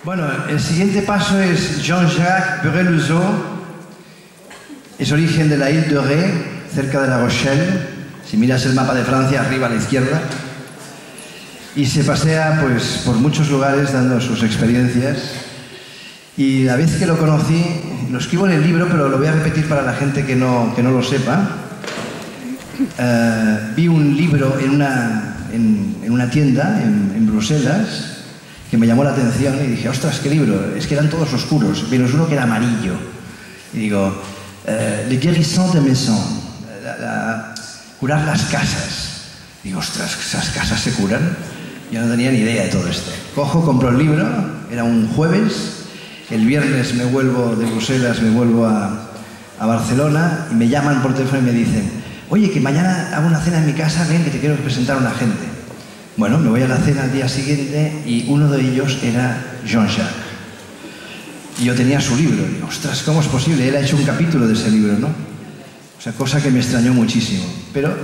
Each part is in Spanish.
Bueno, el siguiente paso es Jean-Jacques Pereluzot. Es origen de la Ile de Ré, cerca de La Rochelle. Si miras el mapa de Francia, arriba a la izquierda. Y se pasea pues, por muchos lugares dando sus experiencias. Y la vez que lo conocí, lo escribo en el libro, pero lo voy a repetir para la gente que no lo sepa. Vi un libro en una tienda en Bruselas que me llamó la atención y dije, ostras, ¿qué libro? Es que eran todos oscuros, menos uno que era amarillo. Y digo, Le Guérison de Maison, curar las casas. Digo, ostras, ¿esas casas se curan? Yo no tenía ni idea de todo esto. Cojo, compro el libro, era un jueves, el viernes me vuelvo de Bruselas, me vuelvo a Barcelona y me llaman por teléfono y me dicen, oye, que mañana hago una cena en mi casa, ven que te quiero presentar a una gente. Bueno, me voy a la cena al día siguiente y uno de ellos era Jean-Jacques. Y yo tenía su libro. Y digo, ostras, ¿cómo es posible? Él ha hecho un capítulo de ese libro, ¿no? O sea, cosa que me extrañó muchísimo. Pero,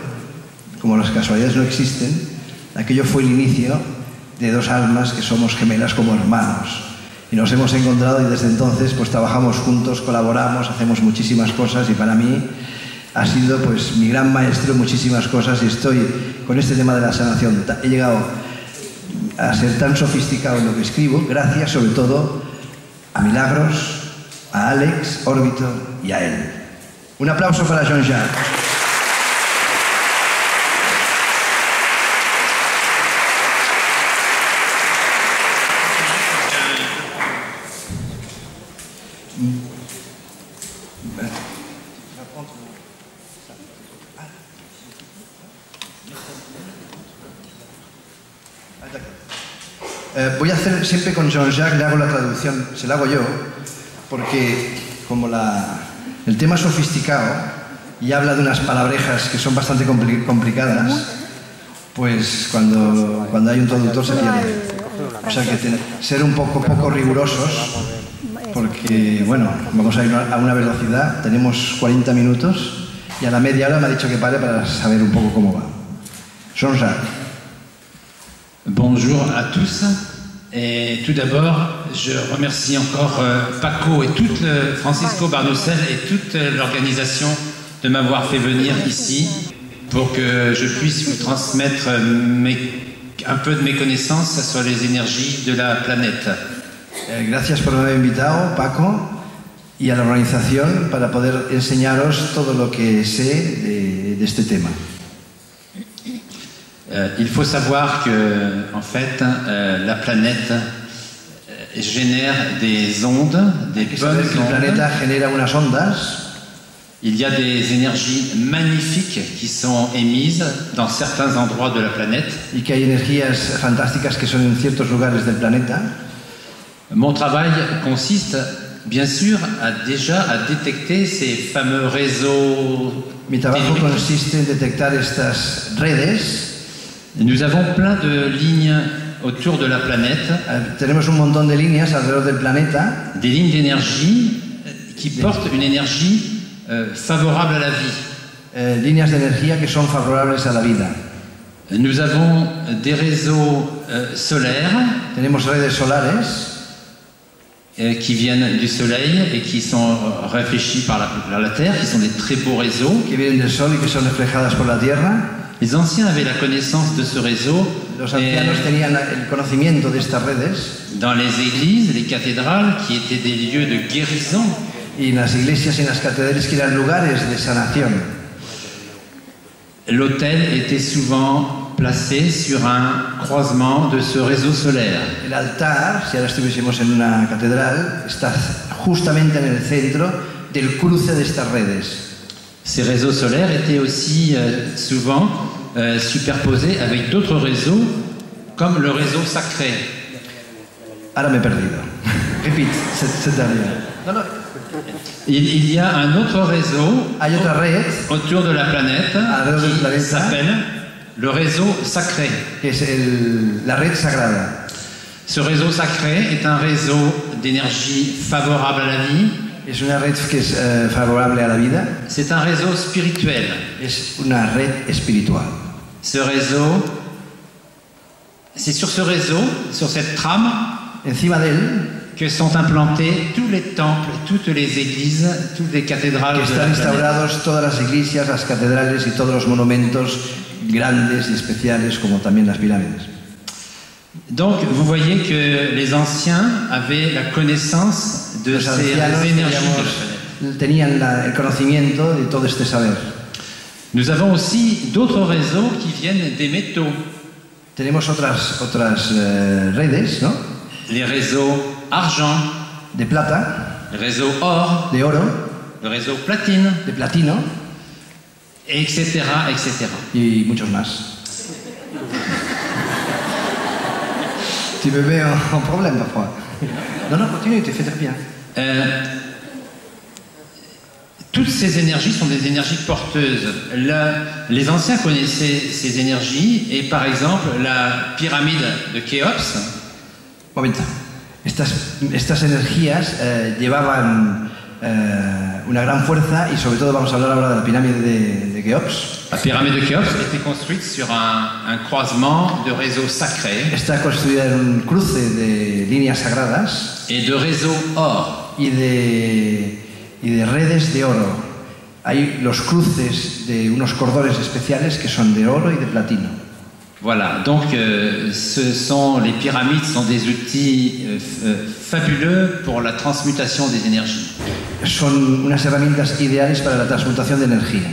como las casualidades no existen, aquello fue el inicio de dos almas que somos gemelas como hermanos. Y nos hemos encontrado y desde entonces pues trabajamos juntos, colaboramos, hacemos muchísimas cosas y para mí ha sido pues mi gran maestro en muchísimas cosas y estoy con este tema de la sanación. He llegado a ser tan sofisticado en lo que escribo, gracias sobre todo a Milagros, a Alex, Órbito y a él. Un aplauso para Jean-Jacques. Voy a hacer siempre con Jean-Jacques, le hago la traducción, se la hago yo, porque como el tema es sofisticado y habla de unas palabrejas que son bastante complicadas, pues cuando hay un traductor se pierde. O sea que ser un poco rigurosos, porque bueno, vamos a ir a una velocidad, tenemos 40 minutos y a la media hora me ha dicho que pare para saber un poco cómo va. Jean-Jacques. Bonjour à tous. Et tout d'abord, je remercie encore Paco et Francisco Barnucel et toute l'organisation de m'avoir fait venir ici pour que je puisse vous transmettre un peu de mes connaissances sur les énergies de la planète. Gracias por haberme invitado, Paco, y a la organización para poder enseñaros todo lo que sé de este tema. Il faut savoir que, en fait, la planète génère des ondes, des bonnes ondes. El planeta genera unas ondas. Il y a des énergies magnifiques qui sont émises dans certains endroits de la planète. Y que hay energías fantásticas que son en ciertos lugares del planeta. Mon travail consiste, bien sûr, à détecter ces fameux réseaux. Mi trabajo consiste en detectar estas redes. Nous avons plein de lignes autour de la planète. Tenemos un montón de líneas alrededor del planeta. Des lignes d'énergie qui portent une énergie favorable à la vie. Líneas de energía que son favorables a la vida. Nous avons des réseaux solaires. Tenemos redes solares. Qui viennent du soleil et qui sont réfléchis par la terre, qui sont des très beaux réseaux. Que vienen del sol y que son reflejadas por la tierra. Les anciens avaient la connaissance de ce réseau. Los ancianos tenían el conocimiento de estas redes. Dans les églises, les cathédrales, qui étaient des lieux de guérison. Y en las iglesias y en las catedrales que eran lugares de sanación. L'autel était souvent placé sur un croisement de ce réseau solaire. El altar, si ahora estuviésemos en una catedral, está justamente en el centro del cruce de estas redes. Ces réseaux solaires étaient aussi souvent superposés avec d'autres réseaux, comme le réseau sacré. Ahora me he perdido. Repite, c'est terminé. No, no. Il y a un autre réseau autour de la planète qui s'appelle le réseau sacré. La red sagrada. Ce réseau sacré est un réseau d'énergie favorable à la vie. Es una red que es favorable a la vida. C'est un réseau spirituel. Es una red espiritual. Ce réseau, c'est sur ce réseau, sur cette trame, encima de él, que sont implantés tous les temples, toutes les églises, toutes les cathédrales que de la están planète. instaurados todas las iglesias, las catedrales y todos los monumentos grandes y especiales, como también las pirámides. Donc, vous voyez que les anciens avaient la connaissance de Los ces ancianos, énergies de la planète. tenían el conocimiento de todo este saber. Nous avons aussi d'autres réseaux qui viennent des métaux. Tenemos otras redes, ¿no? Les réseaux argent, De plata, le réseau or, de oro, le réseau platine, de platino etc., etc. y muchos más. Tu me mets en problème parfois. Non, continue, tu fais très bien. Toutes ces énergies sont des énergies porteuses. Les anciens connaissaient ces énergies et par exemple la pyramide de Khéops. Momento. Estas energías llevaban una gran fuerza y sobre todo vamos a hablar ahora de la pirámide de Keops. La pyramide de Khéops était construite sur un croisement de réseaux sacrés Está construida en un cruce de líneas sagradas et de réseaux or. y de redes de oro. Hay los cruces de unos cordones especiales que son de oro y de platino. Voilà, donc les pyramides sont des outils fabuleux pour la transmutation des énergies. Son unas herramientas ideales para la transmutación de energía.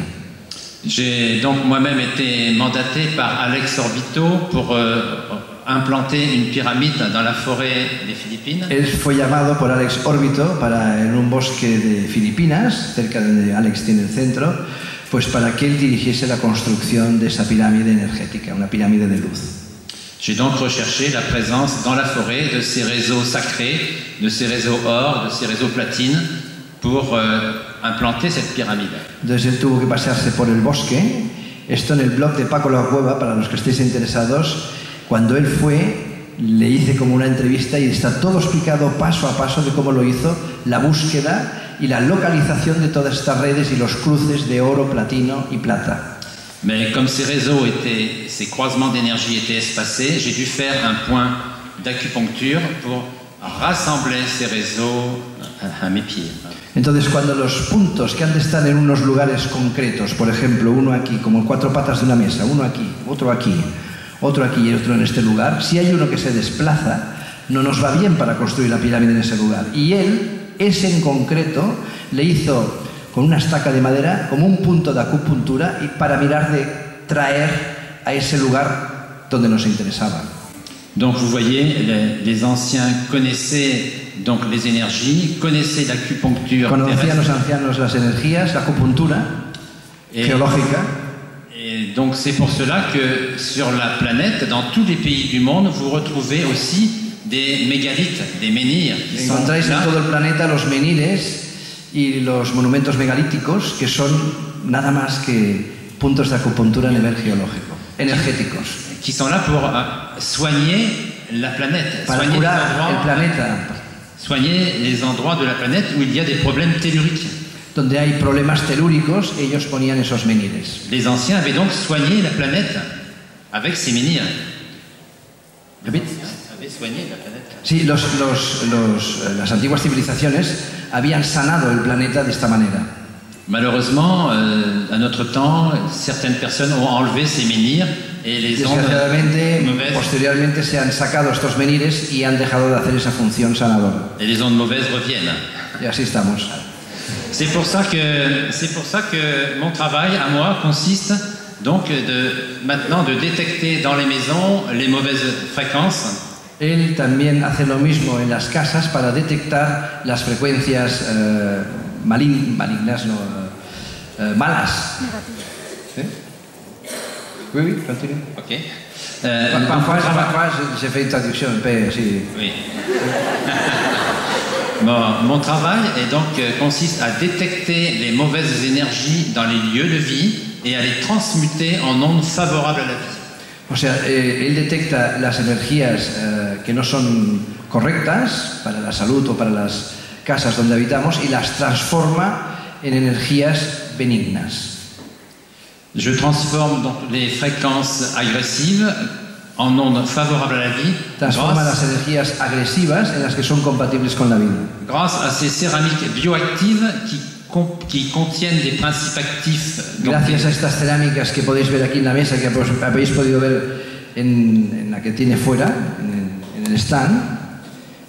J'ai donc moi-même été mandaté par Alex Orbito pour implanter une pyramide dans la forêt des Philippines. Él fue llamado por Alex Orbito en un bosque de Filipinas, cerca de donde Alex tiene el centro, pues para que él dirigiese la construcción de esa pirámide energética, una pirámide de luz. J'ai donc recherché la présence dans la forêt de ces réseaux sacrés, de ces réseaux or, de ces réseaux platine, pour implanter cette pyramide. Entonces él tuvo que pasearse por el bosque. Esto en el blog de Paco La Cueva, para los que estéis interesados. Cuando él fue, le hice como una entrevista y está todo explicado paso a paso de cómo lo hizo, la búsqueda y la localización de todas estas redes y los cruces de oro, platino y plata. Mais comme ces réseaux ces croisements d'énergie étaient espacés, j'ai dû faire un point d'acupuncture pour rassembler ces réseaux à mes pieds. Entonces, cuando los puntos que han de estar en unos lugares concretos, por ejemplo, uno aquí, como en 4 patas de una mesa, uno aquí y otro aquí y otro en este lugar, si hay uno que se desplaza, no nos va bien para construir la pirámide en ese lugar. Y él, ese en concreto, le hizo con una estaca de madera como un punto de acupuntura y para mirar de traer a ese lugar donde nos interesaba. Donc vous voyez, les anciens connaissaient donc les énergies, connaissaient l'acupuncture Conocían los ancianos las energías, la acupuntura geológica. Et donc c'est pour cela que sur la planète, dans tous les pays du monde, vous retrouvez aussi des mégalithes, des menhirs qui sont Encontráis là. en todo el planeta los menires y los monumentos megalíticos que son nada más que puntos de acupuntura a nivel geológico, energéticos. Qui sont là pour soigner la planète, Para curar el planeta, soigner les endroits de la planète où il y a des problèmes telluriques. donde hay problemas telúricos, ellos ponían esos menires. Les anciens avaient donc soigné la planète avec ces menhirs. Avaient soigné la planète. Sí, las antiguas civilizaciones habían sanado el planeta de esta manera. Malheureusement, à notre temps, certaines personnes ont enlevé ces menhirs et les ondes mauvaises, Posteriormente se han sacado estos menires y han dejado de hacer esa función sanadora. et les ondes mauvaises reviennent. Y así estamos. C'est pour ça que mon travail à moi consiste donc maintenant de détecter dans les maisons les mauvaises fréquences. Él también hace lo mismo en las casas para detectar las frecuencias malignas, malas. Oui, oui, continue. Ok. Parfois, j'ai fait une traduction un peu así. Oui. Mon travail consiste à détecter les mauvaises énergies dans les lieux de vie et à les transmuter en ondes favorables à la vie. O sea, él detecta las energías que no son correctas para la salud o para las casas donde habitamos y las transforma en energías benignas. Je transforme donc les fréquences agressives en ondes favorables à la vie transforma las energías agresivas en las que son compatibles con la vida. grâce à ces céramiques bioactives qui contiennent des principes actifs. Gracias a estas cerámicas que podéis ver aquí en la mesa, que habéis podido ver en la que tiene fuera, en el stand.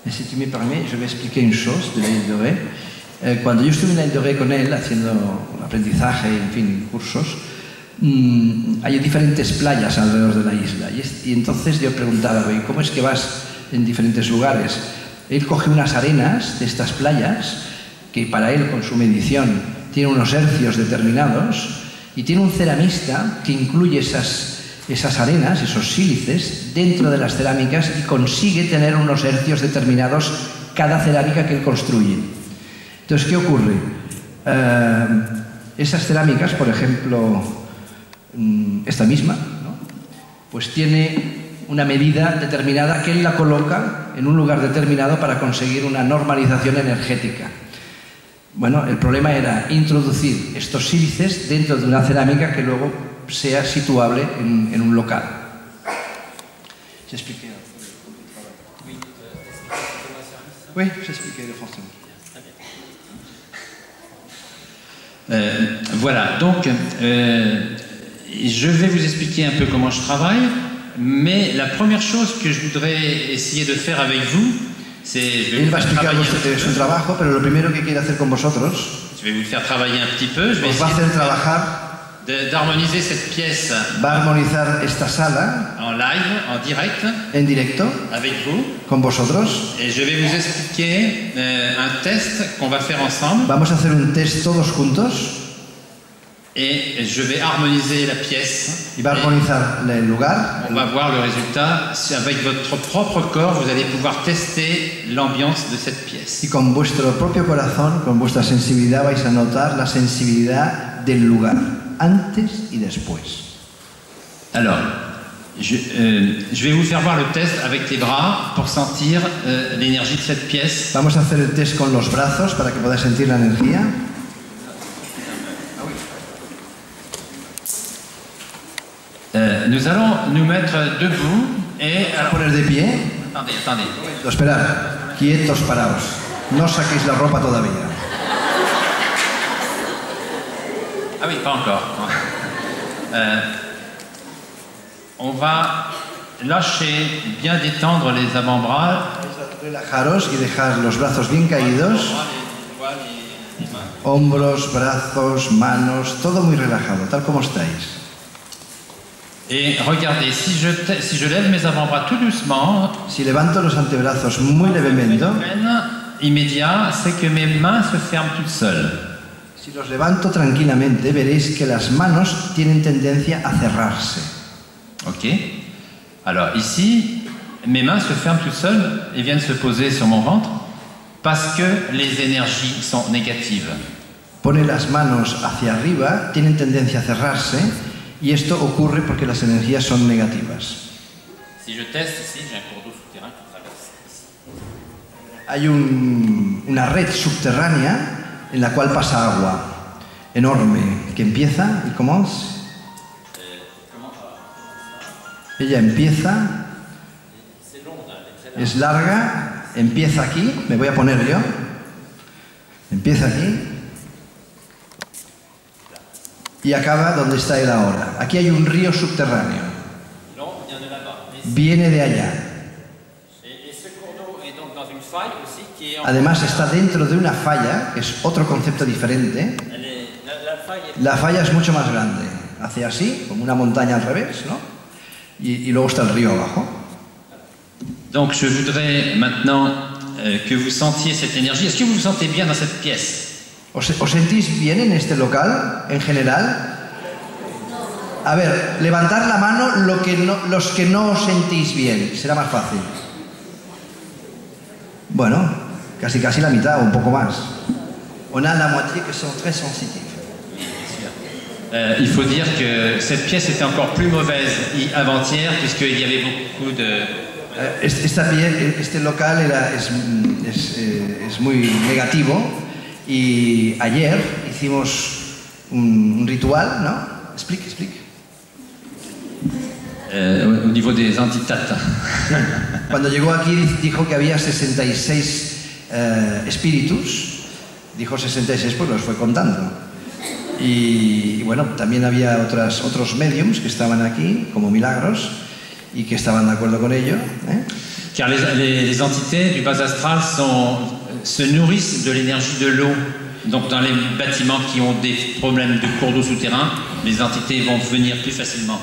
Si tu me permets, je vais expliquer une chose de la Île de Ré. Cuando yo estuve en la Île de Ré con él, haciendo aprendizaje, en fin, cursos, hay diferentes playas alrededor de la isla. Y entonces yo preguntaba, ¿cómo es que vas en diferentes lugares? Él coge unas arenas de estas playas, que para él, con su medición, tiene unos hercios determinados, y tiene un ceramista que incluye esas arenas, esos sílices, dentro de las cerámicas y consigue tener unos hercios determinados cada cerámica que él construye. Entonces, ¿qué ocurre? Esas cerámicas, por ejemplo, esta misma, ¿no? Pues tiene una medida determinada que él la coloca en un lugar determinado para conseguir una normalización energética. Bueno, el problema era introducir estos sílices dentro de una cerámica que luego sea situable en un local. J'expliquais. Oui, j'expliquais le français. Voilà, donc je vais vous expliquer un peu comment je travaille, mais la première chose que je voudrais essayer de faire avec vous, c'est... Él va a explicar su trabajo, pero lo primero que quiere hacer con vosotros, je vais vous faire travailler un petit peu, je vais os va a hacer trabajar, d'harmoniser cette pièce va a armonizar esta sala en live, en direct, en directo avec vous, con vosotros. et je vais vous expliquer un test qu'on va faire ensemble. Vamos a hacer un test todos juntos Et je vais harmoniser la pièce. y va a armonizar el lugar. On va voir le résultat. Avec votre propre corps, vous allez pouvoir tester l'ambiance de cette pièce. Y con vuestro propio corazón, con vuestra sensibilidad, vais a notar la sensibilidad del lugar, antes y después. Alors, je vais vous faire voir le test avec les bras pour sentir l'énergie de cette pièce. Vamos a hacer el test con los brazos para que podáis sentir la energía. Nous allons nous mettre debout et... A poner de pie. Attendez. Esperad, quietos, paraos. No saquéis la ropa todavía. Ah oui, pas encore. On va lâcher, bien détendre les avant-bras. Relajaros y dejar los brazos bien caídos. Hombros, brazos, manos, todo muy relajado, tal como estáis. Et regardez, si je lève mes avant-bras tout doucement, si levanto los antebrazos muy levemente, immédiat, c'est que mes mains se ferment toutes seules. Si los levanto tranquilamente, veréis que las manos tienen tendencia a cerrarse. Ok. Alors ici, mes mains se ferment toutes seules et viennent se poser sur mon ventre parce que les énergies sont négatives. Pone las manos hacia arriba, tienen tendencia a cerrarse. Y esto ocurre porque las energías son negativas. Si je teste ici, j'ai un cours d'eau souterrain qui traverse ici. Hay una red subterránea en la cual pasa agua enorme que empieza y ¿cómo es? Ella empieza, es larga, empieza aquí, me voy a poner yo, empieza aquí y acaba donde está él ahora. Aquí hay un río subterráneo. Viene de allá. Además está dentro de una falla, que es otro concepto diferente. La falla es mucho más grande. Hace así, como una montaña al revés, ¿no? Y luego está el río abajo. Donc je voudrais maintenant que vous sentiez cette énergie. Est-ce que vous vous sentez bien dans cette pièce? ¿Os sentís bien en este local, en general? A ver, levantad la mano los que no os sentís bien, será más fácil. Bueno, casi la mitad o un poco más. On a la moitié que sont très sensitifs. Il faut dire que cette pièce était encore plus mauvaise avant-hier puisqu'il y avait beaucoup de... Este local es muy negativo. Y ayer hicimos un ritual, ¿no? Explique. au niveau des entitats. Cuando llegó aquí dijo que había 66 espíritus, dijo 66, pues los fue contando. Y bueno, también había otros médiums que estaban aquí, como Milagros, y que estaban de acuerdo con ello. Car les entités du bas astral se nourrissent de l'énergie de l'eau. Donc dans les bâtiments qui ont des problèmes de cours d'eau souterrain, les entités vont venir plus facilement.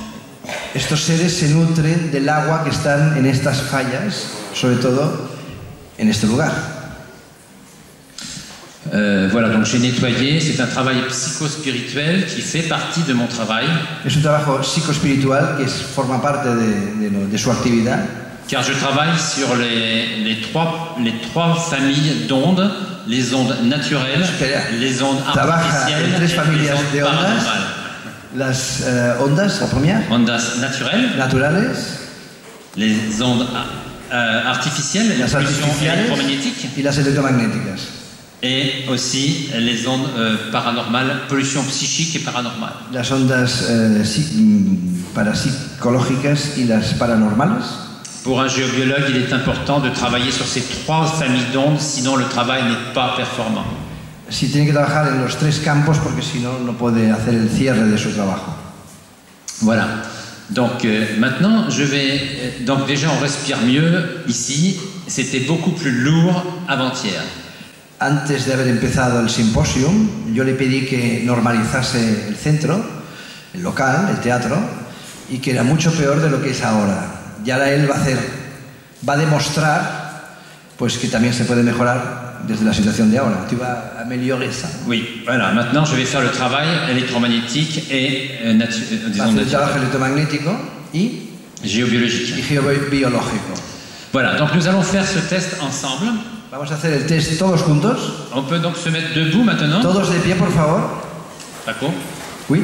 Estos seres se nutren del agua que están en estas fallas, sobre todo en este lugar. Voilà, donc j'ai nettoyé. C'est un travail psychospirituel qui fait partie de mon travail. Es un trabajo psicoespiritual que forma parte de su actividad. Car je travaille sur les trois familles d'ondes, les ondes naturelles, les ondes artificielles et les ondes paranormales. Las ondas, la première. Ondas naturales, les ondes artificielles, las artificielles électromagnétiques, y las electromagnéticas. Et aussi les ondes paranormales, pollution psychique et paranormale. Las ondas parapsicológicas y las paranormales. Pour un géobiologue, il est important de travailler sur ces trois familles d'ondes, sinon le travail n'est pas performant. Si tiene que trabajar en los tres campos porque si no, no puede hacer el cierre de su trabajo. Voilà. Donc maintenant, donc déjà on respire mieux ici. C'était beaucoup plus lourd avant-hier. Antes de haber empezado el simposium, yo le pedí que normalizase el centro, el local, el teatro, y que era mucho peor de lo que es ahora. Y ahora él va a demostrar pues, que también se puede mejorar desde la situación de ahora. Tu vas améliorer ça. Oui, voilà. Maintenant, je vais faire le travail électromagnétique et disons el trabajo electromagnético y géobiologique. Y geobiológico. Voilà, donc nous allons faire ce test ensemble. Vamos a hacer el test todos juntos. On peut donc se mettre debout maintenant. Todos de pie, por favor. Paco. Oui.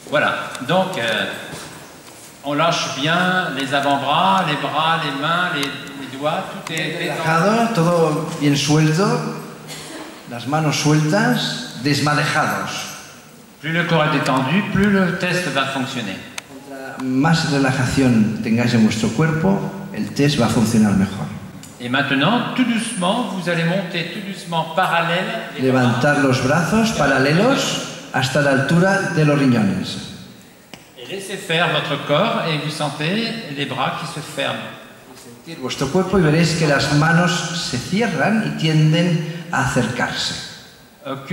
Voilà, donc on lâche bien les avant-bras, les bras, les mains, les doigts, tout est relajado, todo bien suelto, las manos sueltas, desmadejados. Plus le corps est détendu, plus le test va fonctionner. Más relajación tengáis en vuestro cuerpo, el test va a funcionar mejor. Et maintenant, tout doucement, vous allez monter tout doucement parallèle. Levantar los brazos paralelos hasta la altura de los riñones. Et laissez faire votre corps et vous sentez les bras qui se ferment. Sentir vuestro cuerpo y veréis que las manos se cierran y tienden a acercarse.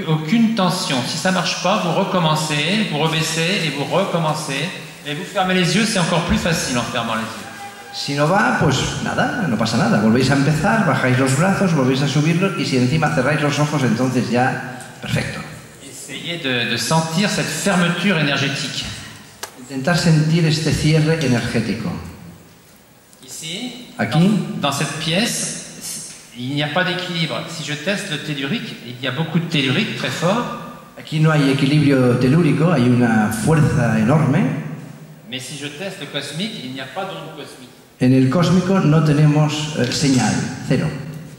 Aucune tension. Si ça ne marche pas, vous recommencez, vous rebaissez et vous recommencez. Et vous fermez les yeux, c'est encore plus facile en fermant les yeux. Si no va, pues nada, no pasa nada. Volvéis a empezar, bajáis los brazos, volvéis a subirlos y si encima cerráis los ojos, entonces ya, perfecto. Essayez de sentir cette fermeture énergétique. Intentar sentir este cierre energético. Ici, aquí, dans cette pièce, il n'y a pas d'équilibre. Si je teste le tellurique, il y a beaucoup de tellurique très fort. Aquí no hay equilibrio telúrico, hay una fuerza enorme. Mais si je teste le cosmique, il n'y a pas d'onde cosmique. En el cósmico no tenemos señal, cero.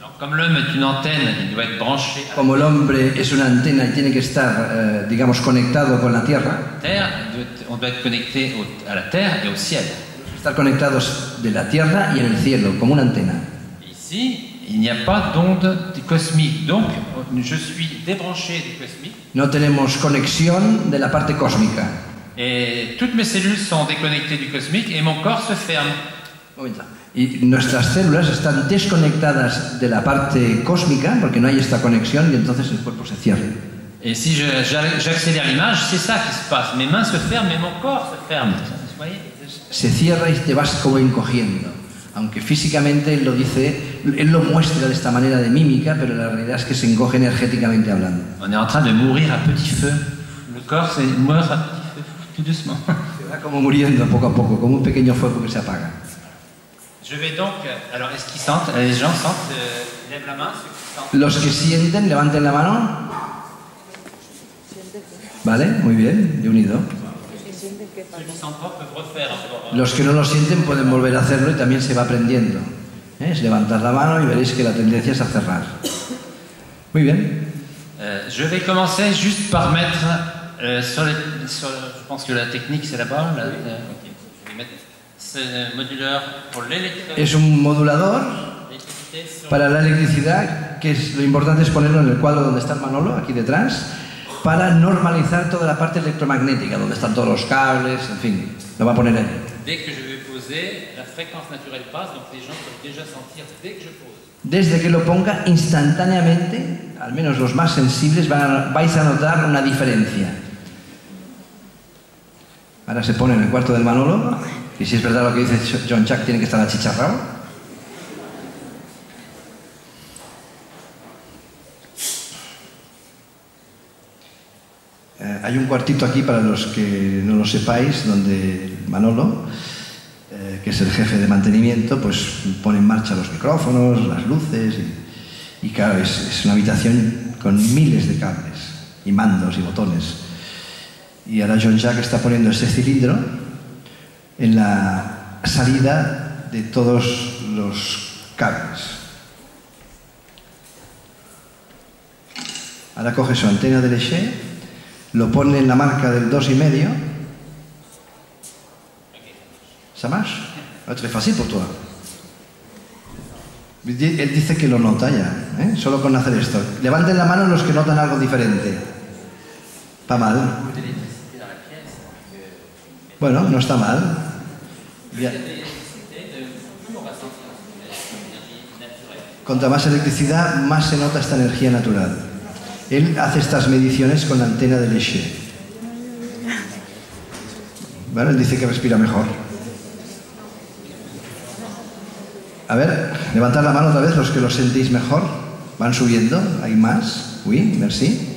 Donc, comme l'homme est une antenne, il doit être branché. Como el hombre es una antena y tiene que estar, digamos, conectado con la Tierra. On doit être connecté à la Terre et au ciel. Estar conectados de la Tierra y en el cielo, como una antena. Ici, il n'y a pas d'onde cosmique, donc je suis débranché du cosmique. No tenemos conexión de la parte cósmica. Et toutes mes cellules sont déconnectées du cosmique et mon corps se ferme. Y nuestras células están desconectadas de la parte cósmica porque no hay esta conexión y entonces el cuerpo se cierra. Et si j'accélère l'image, c'est ça qui se passe. Mes mains se ferment et mon corps se ferme. Vous voyez? Se cierra y te vas como encogiendo. Aunque físicamente él lo dice, él lo muestra de esta manera de mímica, pero la realidad es que se encoge energéticamente hablando. On est en train de mourir à petit feu. Le corps se meurt à petit feu, tout doucement. Se va como muriendo poco a poco, como un pequeño fuego que se apaga. Je vais donc, alors est-ce qu'ils sentent, les gens sentent, lèvent la main, ceux qui sentent. Los que sienten, levanten la mano. Vale, muy bien, he unido. Ceux qui sentent pas peuvent refaire encore. Los que no lo sienten pueden volver a hacerlo y también se va aprendiendo. Es levantar la mano y veréis que la tendencia es a cerrar. Muy bien. Je vais commencer juste par mettre je pense que la technique c'est là-bas. Okay. Je vais mettre ce moduleur pour l'électricité. Es un modulador para la electricidad, que es, lo importante es ponerlo en el cuadro donde está el Manolo, aquí detrás, para normalizar toda la parte electromagnética, donde están todos los cables, en fin, lo va a poner ahí. Dès que je vais poser, la fréquence naturelle passe, donc les gens peuvent déjà sentir dès que je pose. Desde que lo ponga, instantáneamente, al menos los más sensibles, vais a notar una diferencia. Ahora se pone en el cuarto del Manolo, y si es verdad lo que dice John Chuck, tiene que estar achicharrado. Hay un cuartito aquí para los que no lo sepáis, donde Manolo, que es el jefe de mantenimiento, pues pone en marcha los micrófonos, las luces y claro, es una habitación con miles de cables y mandos y botones. Y ahora John Jack está poniendo ese cilindro en la salida de todos los cables. Ahora coge su antena de Léger, lo pone en la marca del 2,5. ¿Ça marche? Es très fácil pour toi. Él dice que lo nota ya, solo con hacer esto. Levanten la mano los que notan algo diferente. Pas mal. Bueno, no está mal. Ya. Contra más electricidad, más se nota esta energía natural. Él hace estas mediciones con la antena de Léger. Bueno, él dice que respira mejor. A ver, levantad la mano otra vez los que lo sentís mejor. Van subiendo, hay más. Oui, merci.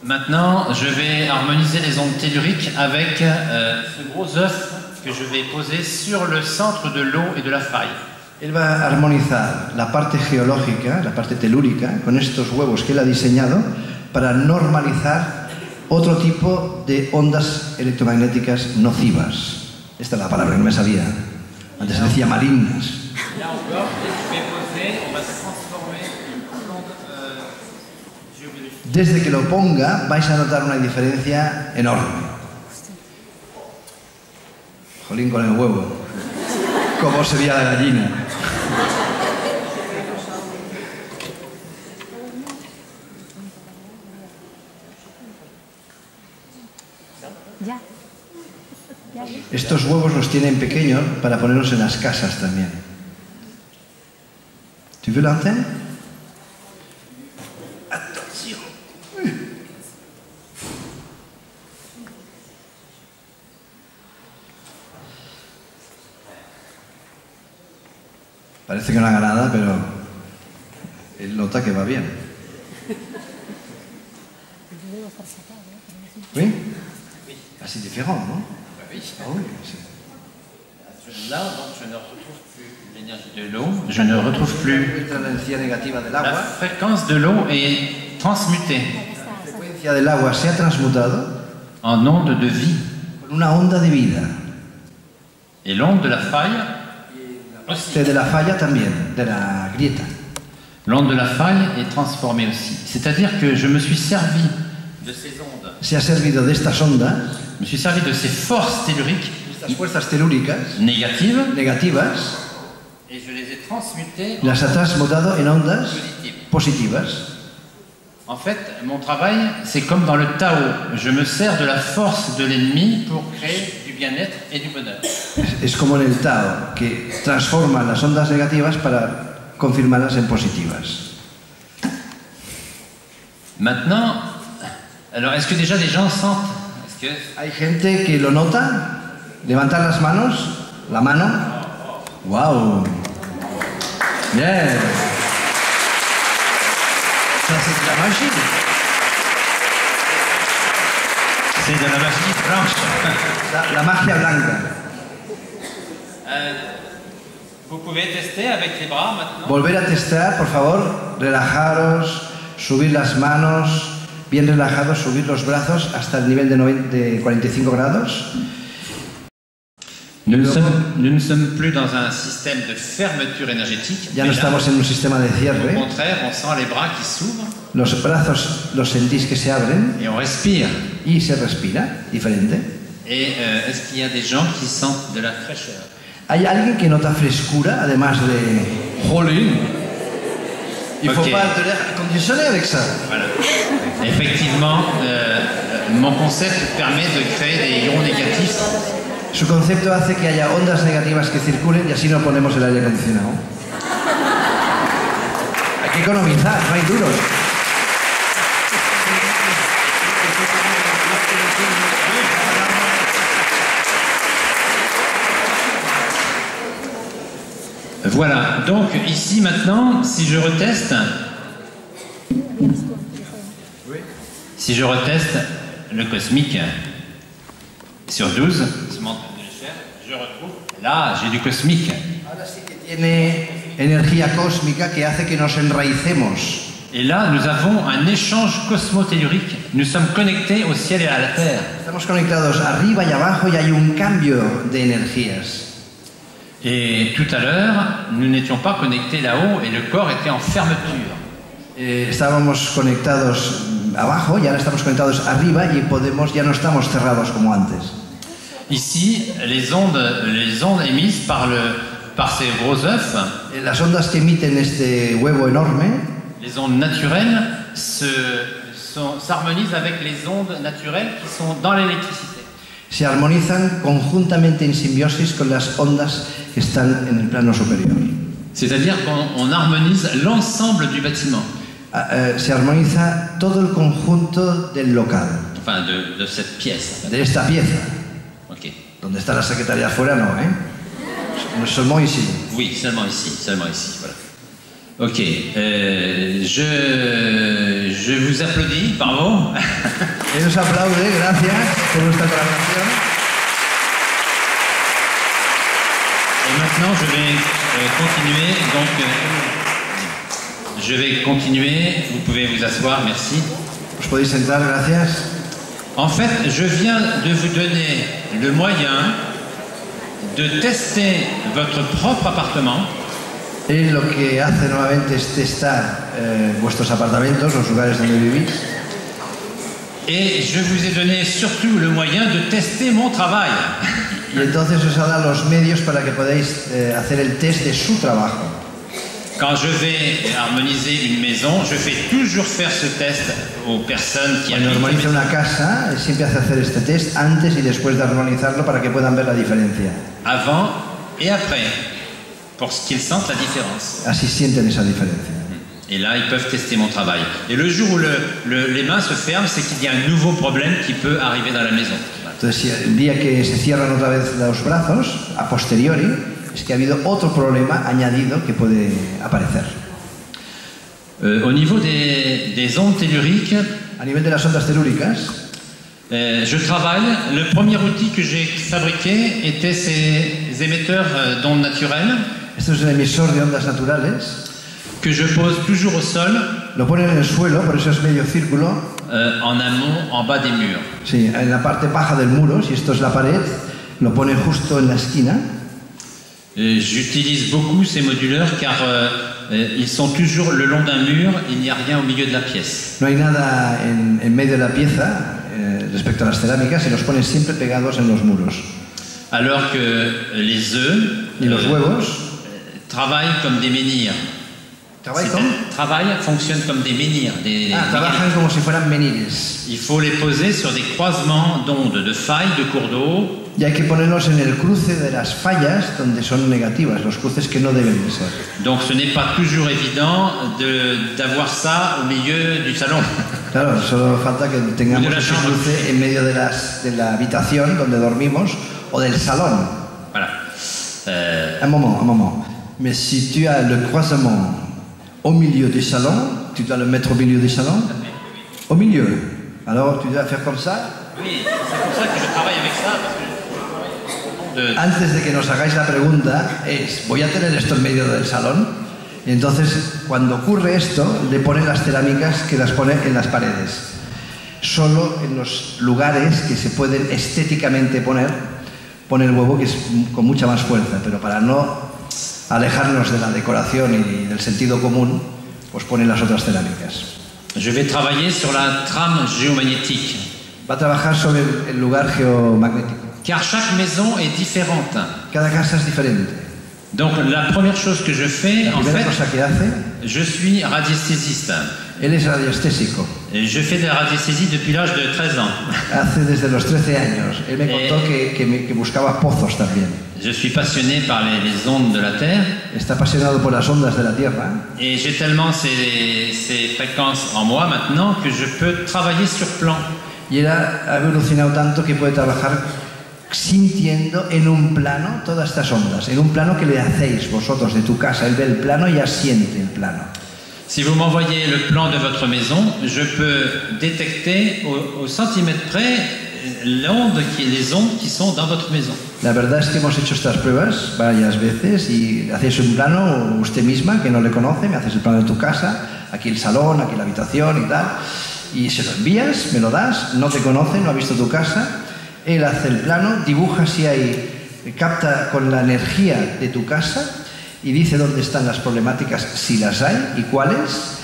Maintenant, je vais harmoniser les ondes telluriques avec ce gros œuf que je vais poser sur le centre de l'eau et de la faille. Él va a armonizar la parte geológica, la parte telúrica, con estos huevos que él ha diseñado para normalizar otro tipo de ondas electromagnéticas nocivas. Esta es la palabra que no me salía. Antes se decía malignas. Desde que lo ponga vais a notar una diferencia enorme. Jolín con el huevo. ¿Cómo sería la gallina? Estos huevos los tienen pequeños para ponerlos en las casas también. ¿Tu veux l'antenne? Atención. Parece que no haga nada, pero él nota que va bien. ¿Sí? Así diferente, ¿no? Ah oui, Là, donc, je ne retrouve plus l'énergie de l'eau, je ne retrouve plus la fréquence de l'eau est transmutée La frecuencia del agua se ha transmutado en onde de vie. con una onda de vida. Et l'onde de la faille aussi. De la falla también, de la grieta. L'onde de la faille est transformée aussi. C'est-à-dire que je me suis servi de ces ondes. Se ha servido de estas ondas, Je me suis servi de ces forces telluriques estas fuerzas telúricas négatives negativas, et je les ai transmutées las ha transmutado en ondas positives. positivas. En fait, mon travail, c'est comme dans le Tao. Je me sers de la force de l'ennemi pour créer du bien-être et du bonheur. Es como en el Tao, que transforma las ondas negativas para confirmarlas en positivas. Maintenant, alors est-ce que déjà les gens sentent? Est-ce que Hay gente que lo nota. Levantar las manos, la mano. ¡Wow! Bien. Ça, c'est de la magie. c'est de la magie blanche? La magia blanca. Vous pouvez tester avec les bras maintenant. Volver a testar, por favor. Relajaros, subir las manos, bien relajados, subir los brazos hasta el nivel de 45 grados. Nous ne sommes plus dans un système de fermeture énergétique. Ya no estamos en un sistema de Au cierre. contraire, on sent les bras qui s'ouvrent Los brazos los sentís que se abren et on respire. y se respira diferente. Et est-ce qu'il y a des gens qui sentent de la fraîcheur? ¿Hay alguien que nota frescura, además de... ¡Jolín! Il faut Ok. pas te l'air conditionné avec ça. Voilà. Effectivement, mon concept permet de créer des ions négatifs. Su concepto hace que haya ondas negativas que circulen y así no ponemos el aire acondicionado. Hay que economizar, no hay duros. Voilà, donc ici maintenant, si je reteste le cosmique sur 12, je retrouve, là j'ai du cosmique. Ahora sí que tiene energía cósmica que hace que nos enraicemos. Et là, nous avons un échange cosmotellurique. Nous sommes connectés au ciel et à la terre. Estamos conectados arriba y abajo y hay un cambio de energías. Et tout à l'heure, nous n'étions pas connectés là-haut et le corps était en fermeture. Estábamos conectados abajo y ahora estamos conectados arriba y ya no estamos cerrados como antes. Ici, les ondes émises par ces gros œufs, Las ondas que emiten este huevo enorme, les ondes naturelles, s'harmonisent avec les ondes naturelles qui sont dans l'électricité. se armonizan conjuntamente en simbiosis con las ondas que están en el plano superior. C'est-à-dire qu'on harmonise l'ensemble du bâtiment, Se armoniza todo el conjunto del local, enfin de cette pièce. de esta pieza. Ok. Donde está la secretaria afuera, no, ¿eh? No, seulement ici. Oui, seulement ici, voilà. Ok, je vous applaudis, bravo. Él nos aplaude, gracias por vuestra colaboración. Et maintenant, je vais continuer, vous pouvez vous asseoir, merci. Os podéis sentar, gracias. En fait, je viens de vous donner le moyen de tester votre propre appartement. Él lo que hace nuevamente es testar vuestros apartamentos, los lugares donde vivís. Et je vous ai donné surtout le moyen de tester mon travail. Y entonces os ha dado los medios para que podáis hacer el test de su trabajo. Quand je vais harmoniser une maison, je fais toujours faire ce test aux personnes qui Cuando habitent la armoniza maison. una casa, siempre hace hacer este test antes y después de armonizarlo para que puedan ver la diferencia. Avant et après, pour qu'ils sentent la différence. Así sienten esa diferencia. Et là, ils peuvent tester mon travail. Et le jour où les mains se ferment, c'est qu'il y a un nouveau problème qui peut arriver dans la maison. Entonces, si el día que se cierran otra vez los brazos, a posteriori, es que ha habido otro problema añadido que puede aparecer. Au niveau des ondes telluriques, A nivel de las ondas telúricas, je travaille. Le premier outil que j'ai fabriqué était ces émetteurs d'ondes naturelles esto es un emisor de ondas naturales, que je pose toujours au sol, lo ponen en el suelo, por eso es medio círculo, en amont, en bas des murs. sí, en la parte baja del muro, si esto es la pared, lo pone justo en la esquina. J'utilise beaucoup ces moduleurs car ils sont toujours le long d'un mur, il n'y a rien au milieu de la pièce. No hay nada en medio de la pieza respecto a las cerámicas y los ponen siempre pegados en los muros. Alors que les œufs Y los huevos travaillent comme des menhirs. Fonctionnent comme des menhirs. Trabajan como si fueran menires. Il faut les poser sur des croisements d'ondes, de failles, de cours d'eau. Y hay que ponerlos en el cruce de las fallas donde son negativas, los cruces que no deben de ser. Donc ce n'est pas toujours évident d'avoir ça au milieu du salon. Claro, solo falta que tengamos De la ese chambre. cruce en medio de la habitación donde dormimos o del salón. Voilà. Un moment. Mais si tu as le croisement au milieu du salon, tu dois le mettre au milieu du salon. Au milieu. Alors tu dois faire comme ça. Oui, c'est pour ça que je travaille avec ça. Antes de que nos hagáis la pregunta, voy a tener esto en medio del salón. Y entonces, cuando ocurre esto, le ponen las cerámicas que las pone en las paredes. Solo en los lugares que se pueden estéticamente poner, pone el huevo, que es con mucha más fuerza, pero para no alejarnos de la decoración y del sentido común, pues pone las otras cerámicas. Je vais travailler sur la trame géomagnétique. Va a trabajar sobre el lugar geomagnético. Car chaque maison est différente. Cada casa es diferente. Donc la première chose que je fais, La en primera fait, cosa que hace, je suis radiesthésiste. él es radiestésico. Et je fais de la radiesthésie depuis l'âge de 13 ans. Hace desde los 13 años. Él me contó que buscaba pozos también. Je suis passionné par les ondes de la Terre. Está apasionado por las ondas de la Tierra. Et j'ai tellement ces fréquences en moi maintenant que je peux travailler sur plan. Y él ha evolucionado tanto que puede trabajar sintiendo en un plano todas estas ondas, en un plano que le hacéis vosotros de tu casa. Él ve el plano y ya siente el plano. Si vous m'envoyez le plan de votre maison, je peux détecter au centimètre près les ondes qui sont dans votre maison. La verdad es que hemos hecho estas pruebas varias veces y hacéis un plano usted misma que no le conoce, me haces el plano de tu casa, aquí el salón, aquí la habitación y tal, y se lo envías, me lo das, no te conoce, no ha visto tu casa, él hace el plano, dibuja si hay, capta con la energía de tu casa y dice dónde están las problemáticas, si las hay y cuáles.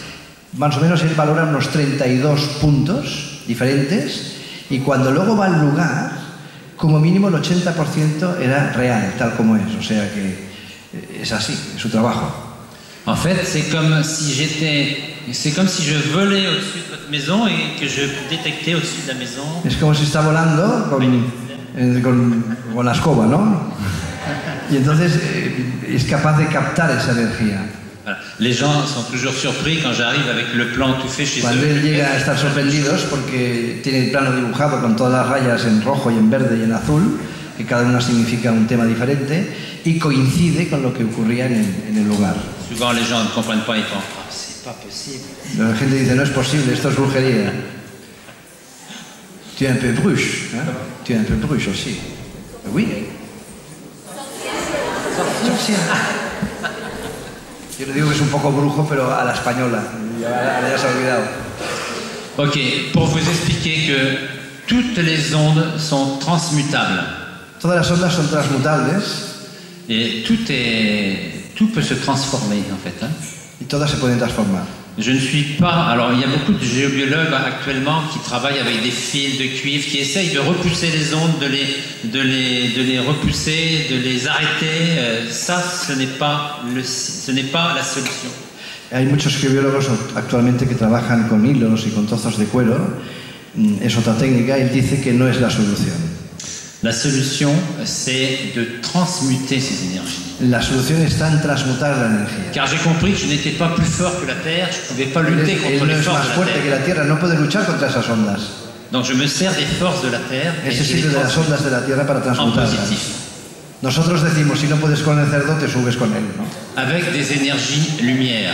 Más o menos él valora unos 32 puntos diferentes y cuando luego va al lugar, como mínimo el 80% era real, tal como es. O sea que es así, es su trabajo. En fait, c'est comme si je volais au-dessus de votre maison et que je détectais au-dessus de la maison. Es como si está volando con la escoba, ¿no? Y entonces es capaz de captar esa energía. Voilà. Les gens sont toujours surpris quand j'arrive avec le plan tout fait chez Cuando eux. él llega a estar sorprendidos porque tiene el plano dibujado con todas las rayas en rojo y en verde y en azul, que cada una significa un tema diferente, y coincide con lo que ocurría en el lugar. Souvent les gens ne comprennent pas, ils pensent oh, c'est pas possible. La gente dice, no es posible, esto es brujería. Tu es un peu bruche, ¿eh? Tu es un peu bruche aussi. Oui. Yo le digo que es un poco brujo, pero a la española. Ya se ha olvidado. Ok, pour vous expliquer que toutes les ondes sont transmutables. Todas las ondas son transmutables. Et tout peut se transformer en fait. Hein. Y todas se pueden transformar. Je ne suis pas... Alors il y a beaucoup de géobiologues actuellement qui travaillent avec des fils de cuivre, qui essayent de repousser les ondes, de les repousser, de les arrêter. Ça, ce n'est pas la solution. Hay muchos geobiólogos actualmente que trabajan con hilos y con trozos de cuero. Es otra técnica. Él dice que no es la solución. La solution, c'est de transmuter ces énergies. La solución está en transmutar la energía. Car j'ai compris que je n'étais pas plus fort que la Terre, je ne pouvais pas lutter contre les forces de la que la Terre. Tierra, no puede luchar contra esas ondas. Donc je me sers des forces de la Terre et Ese je les sirve de las ondas de la Tierra para en transmutarlas. positif. Nosotros decimos, si no puedes con el cerdo, te subes con él, ¿no? Avec des énergies lumière,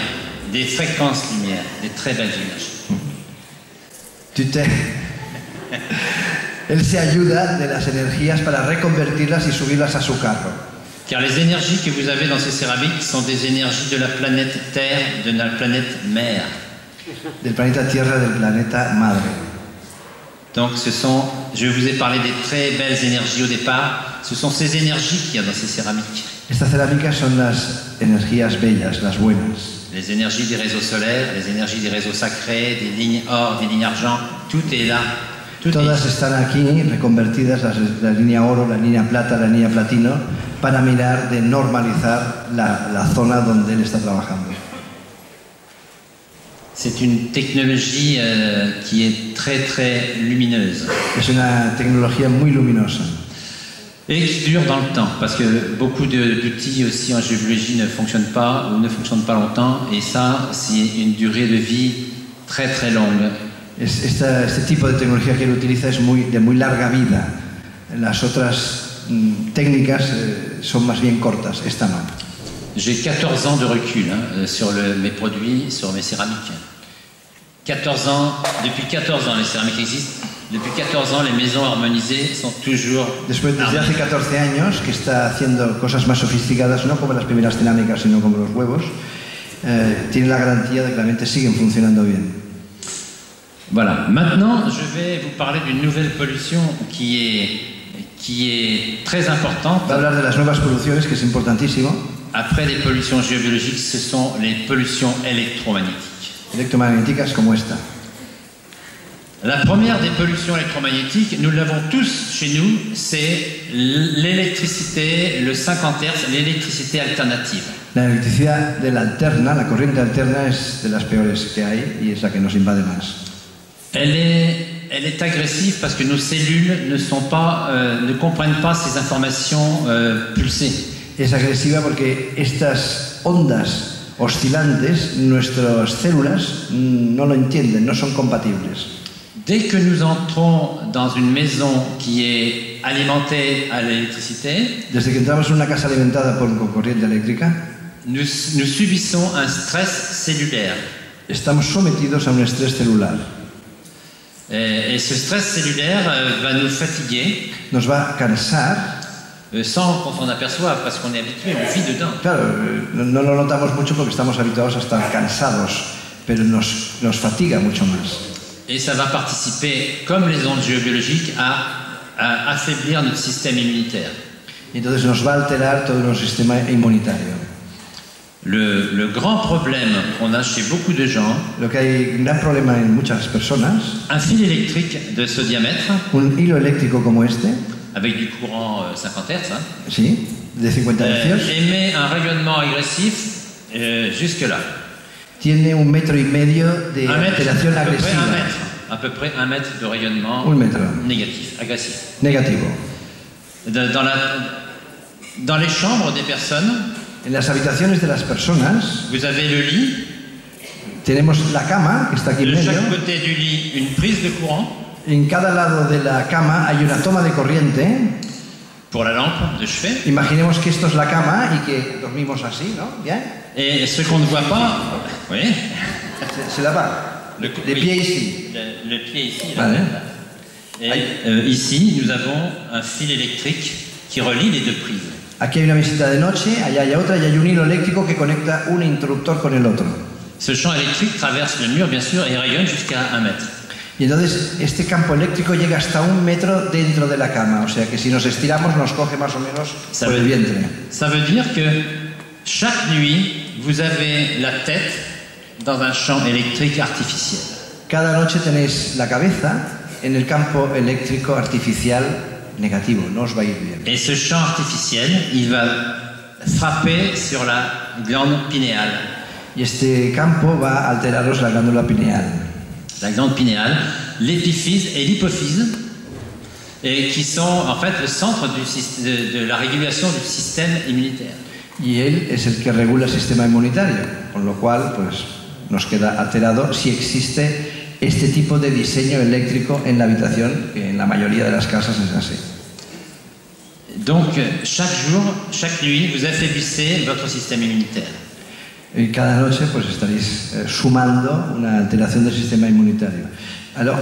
des fréquences lumière, des très belles énergies. Él se ayuda de las energías para reconvertirlas y subirlas a su carro. Car les énergies que vous avez dans ces céramiques sont des énergies de la planète Terre, de la planète mère. Del planeta Tierra, del planeta Madre. Donc je vous ai parlé des très belles énergies au départ, ce sont ces énergies qu'il y a dans ces céramiques. Estas cerámicas son las energías bellas, las buenas. Les énergies des réseaux solaires, les énergies des réseaux sacrés, des lignes or, des lignes argent, tout est là. Todas están aquí reconvertidas, la línea oro, la línea plata, la línea platino, para mirar de normalizar la zona donde él está trabajando. C'est une technologie qui est très très lumineuse. Es una tecnología muy luminosa. Et qui dure dans le temps, parce que beaucoup d'outils aussi en géologie ne fonctionnent pas ou ne fonctionnent pas longtemps, et ça, c'est une durée de vie très très longue. Este tipo de tecnología que él utiliza es de muy larga vida. Las otras técnicas son más bien cortas, esta no. J'ai 14 ans de recul sur mes produits, sur mes céramiques. 14 ans, depuis 14 ans les céramiques existent. Depuis 14 ans, les maisons harmonisées sont toujours... Desde hace 14 años que está haciendo cosas más sofisticadas, no como las primeras cerámicas, sino como los huevos, tiene la garantía de que realmente siguen funcionando bien. Voilà. Maintenant, je vais vous parler d'une nouvelle pollution qui qui est très importante. Va a hablar de las nuevas producciones, que es importantísimo. Après les pollutions géobiologiques, ce sont les pollutions électromagnétiques. Electromagnéticas como esta. La première des pollutions électromagnétiques, nous l'avons tous chez nous, c'est l'électricité, le 50 Hz, l'électricité alternative. La electricidad de la alterna, la corriente alterna, es de las peores que hay y es la que nos invade más. Elle est agressive parce que nos cellules ne comprennent pas ces informations pulsées. Es agresiva porque estas ondas oscilantes, nuestras células no lo entienden, no son compatibles. Dès que nous entrons dans une maison qui est alimentée à l'électricité, Desde que entramos en una casa alimentada con corriente eléctrica, nous subissons un stress cellulaire. estamos sometidos a un estrés celular. Et ce stress cellulaire va nous fatiguer. Nos va a cansar. Sans qu'on s'en aperçoive, parce qu'on est habitué, on vit dedans. Claro, no lo notamos mucho porque estamos habituados a estar cansados, pero nos fatiga mucho más. Et ça va participer, comme les ondes géobiologiques, à affaiblir notre système immunitaire. Y entonces nos va a alterar todo nuestro sistema inmunitario. Le grand problème qu'on a chez beaucoup de gens, Lo que hay un gran problema en muchas personas, un fil électrique de ce diamètre, un hilo eléctrico como este, avec du courant 50 Hz, sí, de 50 hercios, émet un rayonnement agressif jusque-là. tiene 1,5 metros de alteración agresiva. À peu près 1 mètre de rayonnement 1 metro. négatif, agressif. Negativo. Dans les chambres des personnes, En las habitaciones de las personas vous avez le lit, tenemos la cama, que está aquí en de medio. chaque côté du lit, une prise de courant En cada lado de la cama hay una toma de corriente. pour la lampe de chevet. Imaginemos que esto es la cama y que dormimos así, ¿no? ¿Bien? Et ce qu'on ne voit pas, oui, Se la va. De pie ici. le pied ici. Vale. Et ici, nous avons un fil électrique qui relie les deux prises. Aquí hay una mesita de noche, allá hay otra y hay un hilo eléctrico que conecta un interruptor con el otro. Ce champ électrique traverse le mur, bien sûr, et rayonne jusqu'à 1 mètre. Y entonces este campo eléctrico llega hasta 1 metro dentro de la cama, o sea que si nos estiramos nos coge más o menos por el vientre. Ça veut dire que chaque nuit, vous avez la tête dans un champ électrique artificiel. Cada noche tenéis la cabeza en el campo eléctrico artificial negativo, no os va a ir bien. Et ce champ artificiel, il va frapper sur la glande pinéale. Y este campo va a alteraros la glándula pineal. La glande pinéale, l'épiphyse et l'hypophyse, et qui sont en fait le centre de la régulation du système immunitaire. Y él es el que regula el sistema inmunitario, con lo cual pues nos queda alterado si existe este tipo de diseño eléctrico en la habitación, que en la mayoría de las casas es así. Donc chaque jour, chaque nuit, vous affaiblissez votre système immunitaire. Y cada noche pues estaréis sumando una alteración del sistema inmunitario. Alors,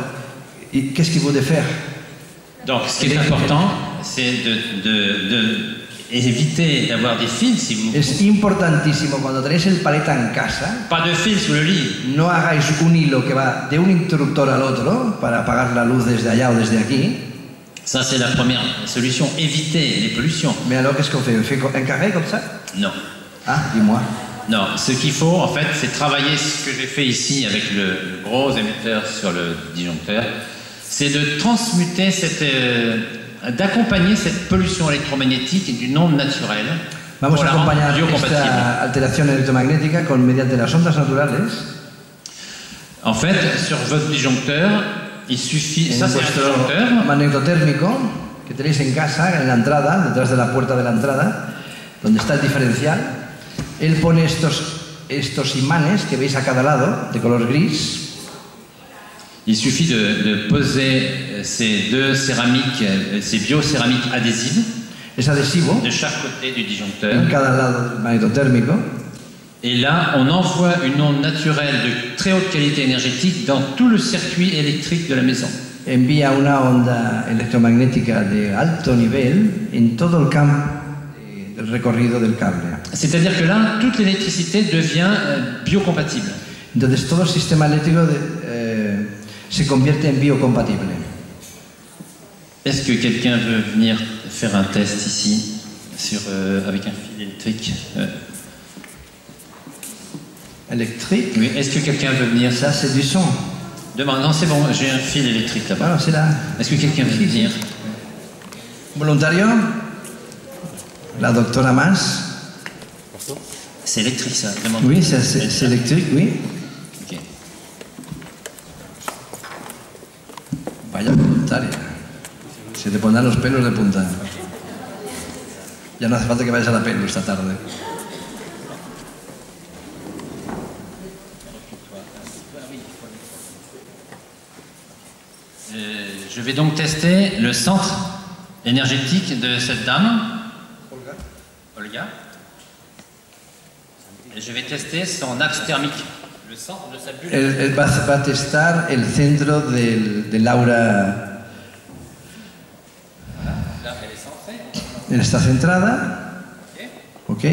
qu'est-ce qu'il faut de faire? Donc ce qui est important, c'est éviter d'avoir des fils si vous... Es importantísimo cuando tenéis el paleta en casa, Pas de fil sous le lit. no hagáis un hilo que va de un interruptor al otro para apagar la luz desde allá o desde aquí. Ça, c'est la première solution. Éviter les pollutions. Mais alors, qu'est-ce qu'on fait? On fait un carré comme ça? Non. Ah, dis-moi. Non, ce qu'il faut, en fait, c'est travailler ce que j'ai fait ici avec le gros émetteur sur le disjoncteur. C'est de transmuter d'accompagner cette pollution électromagnétique d'une onde naturelle. Vamos a acompañar biocompatible. esta alteración electromagnética mediante las ondas naturales. En fait, sur votre disjoncteur, il suffit... Ça, c'est un disjoncteur. Magnetotérmico que tenéis en casa, en la entrada, detrás de la puerta de la entrada, donde está el diferencial. Él pone estos imanes que veis a cada lado, de color gris. Il suffit de poser ces deux céramiques, ces biocéramiques adhésives, Es adhesivo de chaque côté du en disjoncteur. cada lado del magnetotérmico. Et là, on envoie une onde naturelle de très haute qualité énergétique dans tout le circuit électrique de la maison. Envía una onda electromagnética de alto nivel en todo el campo del recorrido del cable. C'est-à-dire que là, toute l'électricité devient biocompatible. Entonces todo el sistema eléctrico se convierte en biocompatible. Est-ce que quelqu'un veut venir faire un test ici avec un fil électrique Électrique. Oui, est-ce que quelqu'un veut venir? Ça, c'est du son. Non, c'est bon, j'ai un fil électrique là-bas. Voilà, c'est là. Est-ce que quelqu'un veut venir? Voluntario. La doctora Mas. C'est électrique ça, vraiment? Oui, c'est électrique, oui. Ok. Vaya voluntaria. Se te pondrán los pelos de punta. Ya no hace falta que vayas a la pelo esta tarde. Je vais donc tester le centre énergétique de cette dame, Olga. Et je vais tester son axe thermique, le centre de sa bulle. Él va a testar el centro de Laura. Là, elle est centrée. Él está centrada. Ok.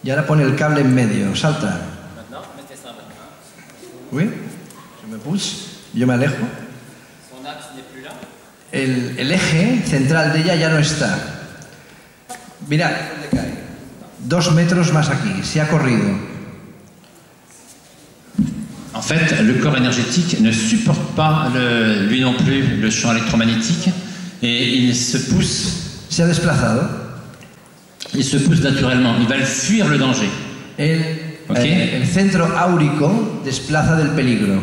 Y ahora pone el cable en medio. Salta. Maintenant, mettez ça maintenant. Oui. Je me pousse. Yo me alejo. Son axe n'est plus là. El eje central de ella ya no está. Mira, 2 metros más aquí. Se ha corrido. En fait, le corps énergétique ne supporte pas, lui non plus, le champ électromagnétique et il se pousse. Se ha desplazado. Il se pousse naturellement. Il va fuir le danger. El centro áurico desplaza del peligro.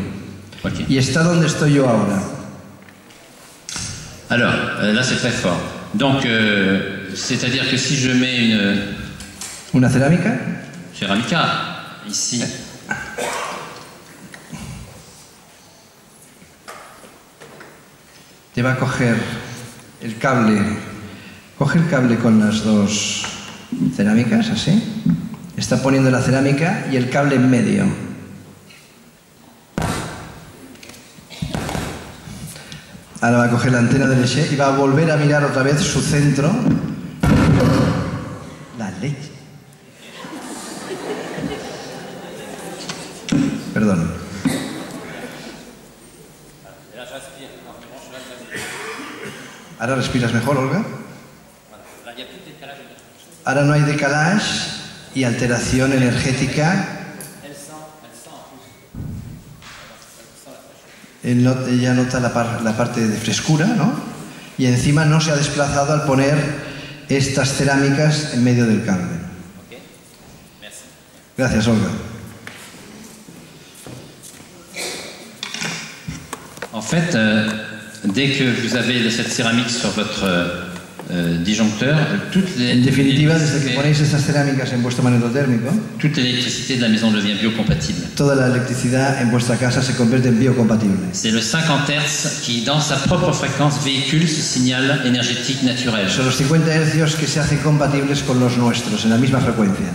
Okay. Y está donde estoy yo ahora. Alors, là c'est très fort. Donc, c'est-à-dire que si je mets una cerámica ici, te va a coger el cable. Coge el cable con las 2 cerámicas, así. Está poniendo la cerámica y el cable en medio. Ahora va a coger la antena del eje y va a volver a mirar otra vez su centro. La leche. Perdón. ¿Ahora respiras mejor, Olga? Ahora no hay decalage y alteración energética. Ella nota la parte de frescura, ¿no? Y encima no se ha desplazado al poner estas cerámicas en medio del cable. Gracias, Olga. En fait, dès que vous avez cette céramique sur votre disjoncteur, en definitiva, desde que ponéis estas cerámicas en vuestro magnetotérmico, toute l'électricité de la maison devient biocompatible. Toda la electricidad en vuestra casa se convierte en biocompatible. C'est le 50 Hz qui, dans sa propre fréquence, véhicule ce signal énergétique naturel. Son los 50 Hz que se hacen compatibles con los nuestros, en la misma frecuencia.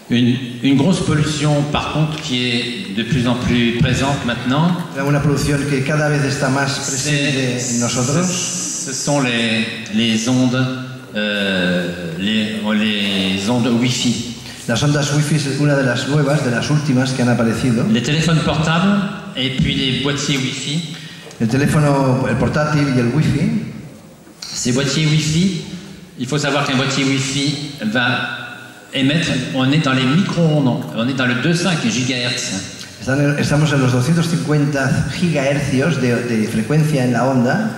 Une grosse pollution, par contre, qui est de plus en plus présente maintenant. Una producción que cada vez está más presente en nosotros. Ce sont les ondes, les ondes Wi-Fi. Las ondas Wi-Fi es una de las nuevas, de las últimas que han aparecido. Les téléphones portables et puis les boîtiers Wi-Fi. El teléfono, el portátil y el Wi-Fi. Ces boîtiers Wi-Fi, il faut savoir qu'un boîtier Wi-Fi va émettre, on est dans les micro-ondes, on est dans le 2,5 GHz. Estamos en los 250 gigahercios de frecuencia en la onda.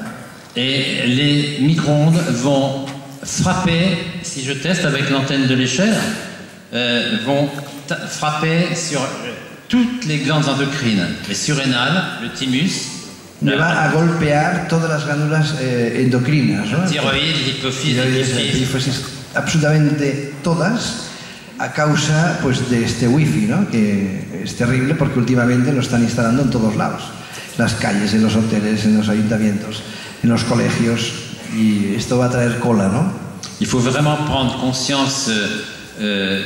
Et les micro-ondes vont frapper, si je teste avec l'antenne de l'échelle, vont frapper sur toutes les glandes endocrines, les surrénales, le thymus. Me va a golpear todas las glándulas endocrinas, ¿no? Tiroides, hipófisis. Absolutamente todas a causa pues, de este wifi, ¿no? Que es terrible porque últimamente lo están instalando en todos lados. Las calles, en los hoteles, en los ayuntamientos, en los colegios, y esto va a traer cola, ¿no? Il faut vraiment prendre conscience de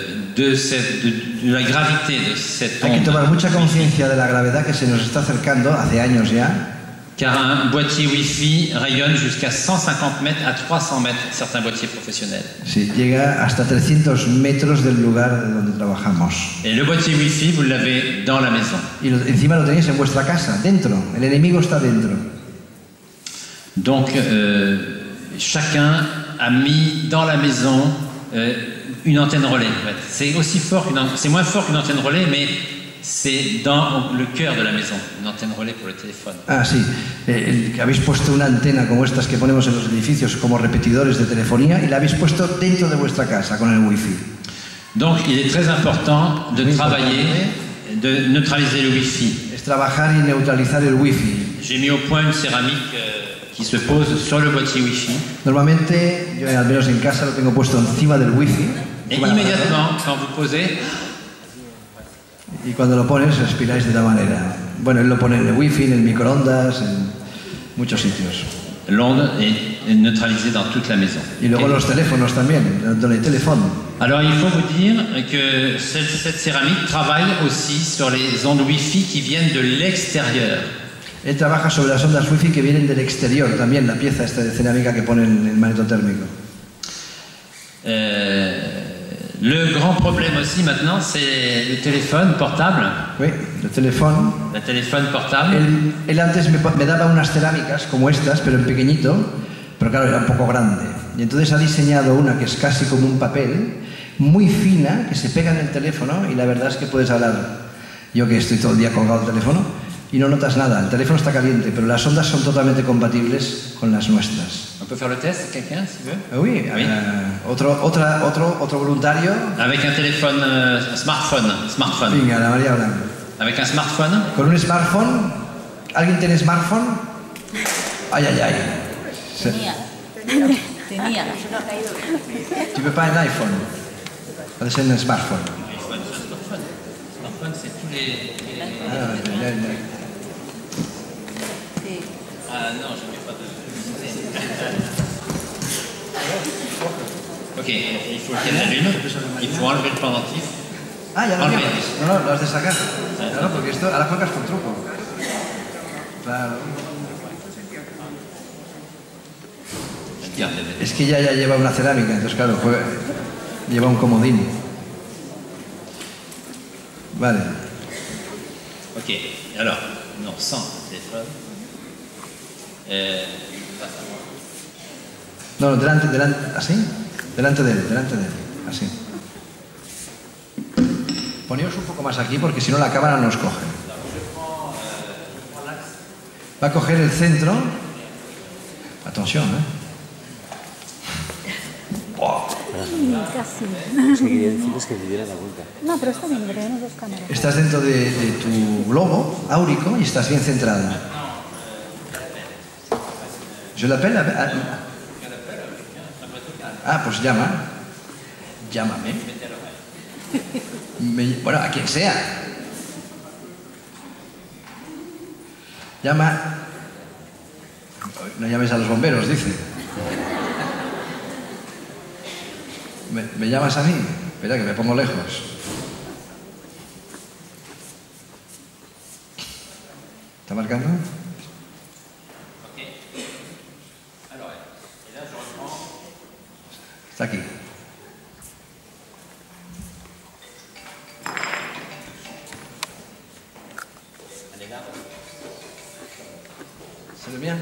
la gravité de cette onde. Hay que tomar mucha conciencia de la gravedad que se nos está acercando hace años ya. Car un boîtier Wi-Fi rayonne jusqu'à 150 mètres à 300 mètres, certains boîtiers professionnels. Sí, llega hasta 300 metros del lugar donde trabajamos. Et le boîtier Wi-Fi, vous l'avez dans la maison. Y encima lo tenéis en vuestra casa, dentro. El enemigo está dentro. Donc, chacun a mis dans la maison une antenne relais. En fait. C'est moins fort qu'une antenne relais, mais c'est dans le cœur de la maison, une antenne relais pour le téléphone. Ah, sí. Habéis puesto una antena como estas que ponemos en los edificios como repetidores de telefonía y la habéis puesto dentro de vuestra casa con el wifi. Donc, il est très important de travailler, de neutraliser le wifi. Es trabajar y neutralizar el wifi. J'ai mis au point une céramique qui se pose sur le boîtier wifi. Normalmente, yo al menos en casa lo tengo puesto encima del wifi. Et immédiatement, quand vous posez, y cuando lo pones, respiráis de esta manera. Bueno, él lo pone en el wifi, en el microondas, en muchos sitios. L'onde est neutralisée dans toute la maison. Y luego los teléfonos también, dans les téléphones. Alors il faut vous dire que cette céramique travaille aussi sur les ondes Wi-Fi qui viennent de l'extérieur. Él trabaja sobre las ondas wifi que vienen del exterior, también la pieza esta de cerámica que pone en el magneto térmico. Le grand problème aussi maintenant, c'est le téléphone portable. Oui, el teléfono. Le téléphone portable. Él antes me daba unas cerámicas como estas, pero en pequeñito, pero claro, era un poco grande. Y entonces ha diseñado una que es casi como un papel, muy fina, que se pega en el teléfono y la verdad es que puedes hablar. Yo que estoy todo el día colgado del teléfono y no notas nada, el teléfono está caliente, pero las ondas son totalmente compatibles con las nuestras. On peut faire le test, quelqu'un, si veut? Oui, oui. Otro voluntario. Avec un téléphone, smartphone. Venga, la María Blanco. Avec un smartphone? Con un smartphone. ¿Alguien tiene smartphone? Ay, ay, ay. Tenía. Tu peux pas un iPhone. Ha de ser un smartphone. Smartphone, c'est tous les... Ah non, je ne mets pas de... Ok, il faut qu'elle allume, il faut enlever le pendentif. Ah, ya lo tienes. No, lo has de sacar. Claro, porque esto ahora juegas con truco. Claro. Es que ya lleva una cerámica, entonces claro, lleva un comodín. Vale. Ok, alors, non, sans téléphone. No, delante, así. Delante de él, así. Poneos un poco más aquí porque si no la cámara nos coge. Va a coger el centro. Atención, Oh. Casi. Es que quería decirles que le diera la vuelta. No, pero está bien, porque tenemos dos cámaras. Estás dentro de tu globo áurico y estás bien centrada. Je l'appelle. Ah, pues llama. Llámame. Bueno, a quien sea. Llama. No llames a los bomberos, dice. ¿Me llamas a mí? Espera, que me pongo lejos. ¿Está marcando? Está aquí. ¿Se ve bien?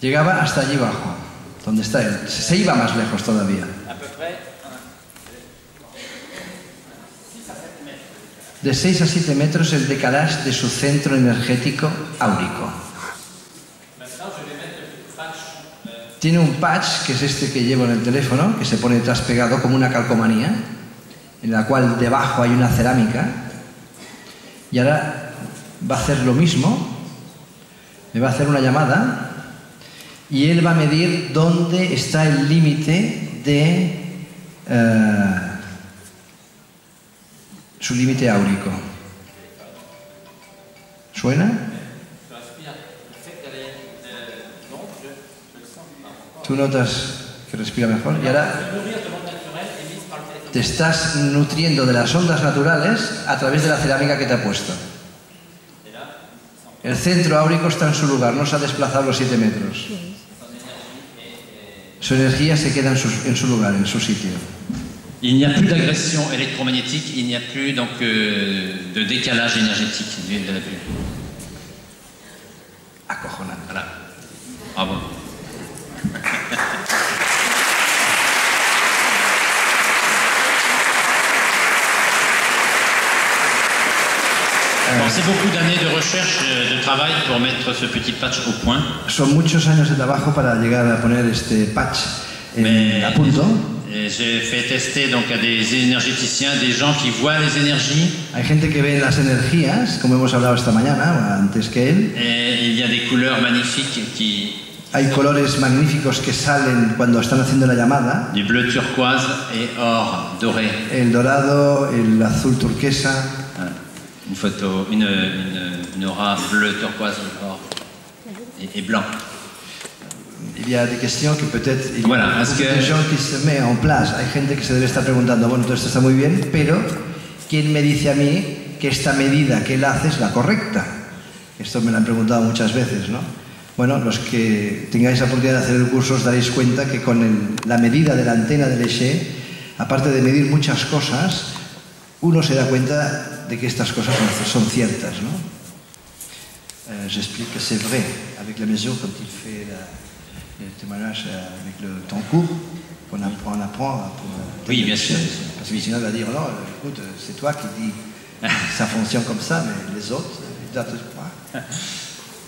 Llegaba hasta allí abajo, donde está él. Se iba más lejos todavía. De 6 a 7 metros el decalage de su centro energético áurico. Tiene un patch, que es este que llevo en el teléfono, que se pone detrás pegado como una calcomanía, en la cual debajo hay una cerámica. Y ahora va a hacer lo mismo. Me va a hacer una llamada. Y él va a medir dónde está el límite de su límite áurico. ¿Suena? Tú notas que respira mejor. Y ahora te estás nutriendo de las ondas naturales a través de la cerámica que te ha puesto. El centro áurico está en su lugar, no se ha desplazado los 7 metros. Su energía se queda en su lugar, en su sitio. Il n'y a plus d'agression électromagnétique, il n'y a plus donc de décalage énergétique de la Bulle. Acojonante. Voilà. Bravo. Bon, c'est beaucoup d'années de recherche, de travail pour mettre ce petit patch au point. Son muchos años de trabajo para llegar a poner este patch a punto. J'ai fait tester donc à des énergéticiens, des gens qui voient les énergies. Hay gente que ve las energías, como hemos hablado esta mañana, antes que él. Et il y a des couleurs magnifiques qui... Hay colores magníficos que salen cuando están haciendo la llamada. Du bleu turquoise et or doré. El dorado, el azul turquesa. Une photo, une aura bleu turquoise, or et blanc. Il y a des questions que peut-être il y a voilà, des gens qui se met en place. Hay gente que se debe estar preguntando, bueno, todo esto está muy bien, pero ¿quién me dice a mí que esta medida que él hace es la correcta? Esto me lo han preguntado muchas veces, ¿no? Bueno, los que tengáis la oportunidad de hacer el curso os daréis cuenta que con la medida de la antena del Léger, aparte de medir muchas cosas, uno se da cuenta de que estas cosas son ciertas, ¿no? J'explique que c'est vrai. Avec la mesure, quand il fait le témoignage avec le temps court, on apprend oui, bien sûr. Parce que sinon, il va dire, non, écoute, c'est toi qui dis ça fonctionne comme ça, mais les autres, ils doivent pas.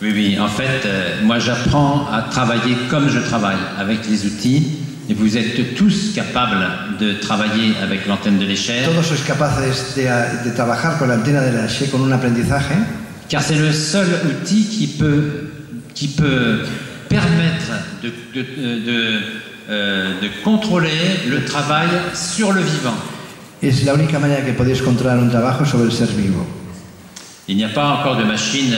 Oui, oui. En fait, moi, j'apprends à travailler comme je travaille, avec les outils. Et vous êtes tous capables de travailler avec l'antenne de Léger. Todos sois capaces de trabajar con la antena de Léger con un aprendizaje. Car c'est le seul outil qui peut permettre de contrôler le travail sur le vivant. Es la única manera que podéis controlar un trabajo sobre el ser vivo. Il n'y a pas encore de machine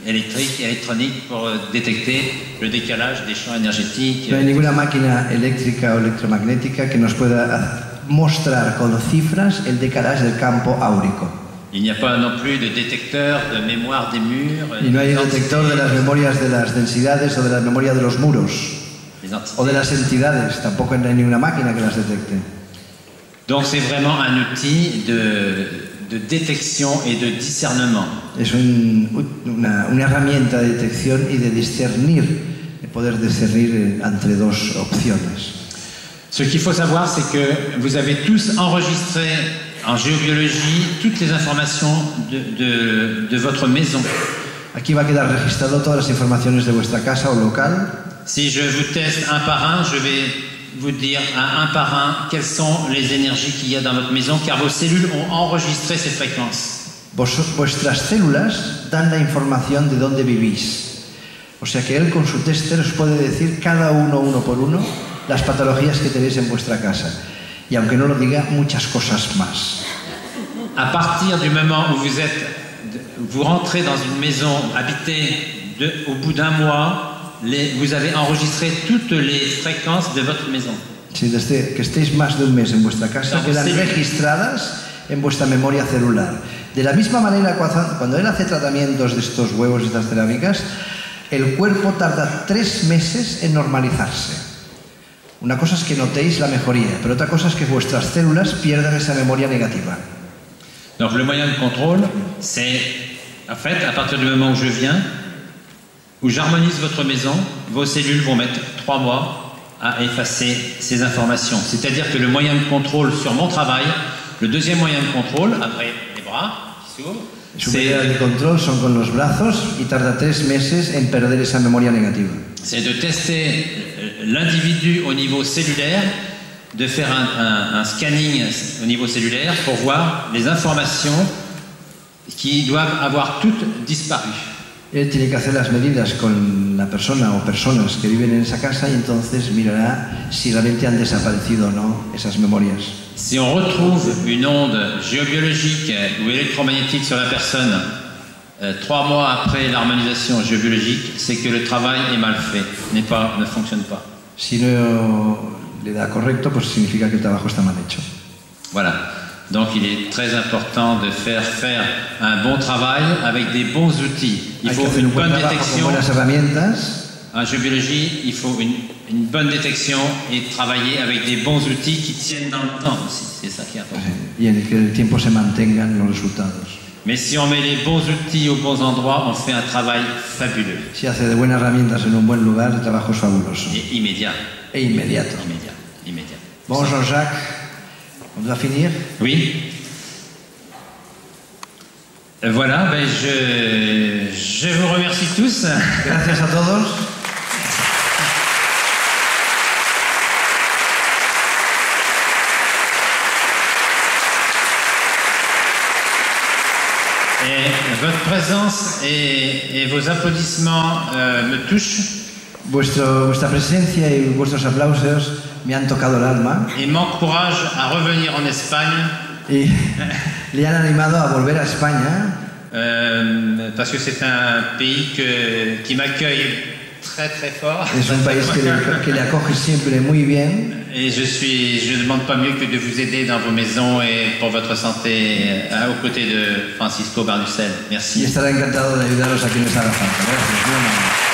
électronique pour détecter le décalage des champs énergétiques. No hay ninguna máquina eléctrica o electromagnética que nos pueda mostrar con cifras el decalaje del campo áurico. Il n'y a pas non plus de détecteur de mémoire des murs. Y no hay detector de las memorias de las densidades o de la memoria de los muros. O de las entidades. Tampoco hay ninguna máquina que las detecte. Donc c'est vraiment un outil de détection et de discernement. Es una herramienta de detección y de discernir, de poder discernir entre dos opciones. Ce qu'il faut savoir, c'est que vous avez tous enregistré en géobiologie toutes les informations de votre maison. Aquí va a quedar registrado todas las informaciones de vuestra casa o local. Si je vous teste un par un, je vais vous dire un par un quelles sont les énergies qu'il y a dans votre maison, car vos cellules ont enregistré ces fréquences. Vuestras células dan la información de dónde vivís. O sea que él con su tester os puede decir cada uno por uno las patologías que tenéis en vuestra casa. Y aunque no lo diga, muchas cosas más. À partir du moment où vous rentrez dans une maison habitée, au bout d'un mois, vous avez enregistré toutes les fréquences de votre maison. Si desde que estéis más de un mes en vuestra casa, quedan registradas en vuestra memoria celular. De la misma manera, cuando él hace tratamientos de estos huevos y estas cerámicas, el cuerpo tarda 3 meses en normalizarse. Una cosa es que notéis la mejoría, pero otra cosa es que vuestras células pierdan esa memoria negativa. Donc le moyen de contrôle, c'est, en fait, à partir du moment où je viens, où j'harmonise votre maison, vos cellules vont mettre 3 mois à effacer ces informations. C'est-à-dire que le moyen de contrôle sur mon travail, le deuxième moyen de contrôle, après les bras qui s'ouvrent, Su medida de control son con los brazos y tarda 3 meses en perder esa memoria negativa. C'est de tester l'individu au niveau cellulaire, de faire un scanning au niveau cellulaire pour voir les informations qui doivent avoir toutes disparu. Él tiene que hacer las medidas con la persona o personas que viven en esa casa y entonces mirará si realmente han desaparecido o no esas memorias. Si on retrouve une onde géobiologique ou électromagnétique sur la personne 3 mois après l'harmonisation géobiologique, c'est que le travail est mal fait, ne fonctionne pas. Si no le da correcto, pues significa que el trabajo está mal hecho. Voilà. Donc il est très important de faire un bon travail avec des bons outils. Il faut une bonne détection. En géobiologie, il faut une bonne détection et travailler avec des bons outils qui tiennent dans le temps aussi. C'est ça qui est important. Y en que el tiempo se mantengan los resultados. Mais si on met les bons outils aux bons endroits, on fait un travail fabuleux. Si hace de buenas herramientas en un buen lugar, el trabajo es fabuloso. Et immédiat. Et inmediato. Immédiat. Bon, Jean-Jacques, on doit finir. Oui. Voilà, ben je vous remercie tous. Gracias a todos. Et votre présence et vos applaudissements me touchent. Vuestra presencia y vuestros aplausos me han tocado el alma. Et m'encouragent à revenir en Espagne. Y le han animado a volver a España. Parce que c'est un pays qui m'accueille très très fort. Es un país que le acoge siempre muy bien. Et je ne demande pas mieux que de vous aider dans vos maisons et pour votre santé aux côtés de Francisco Bardussel. Merci. Y estará encantado de ayudaros a quienes haga falta. Gracias.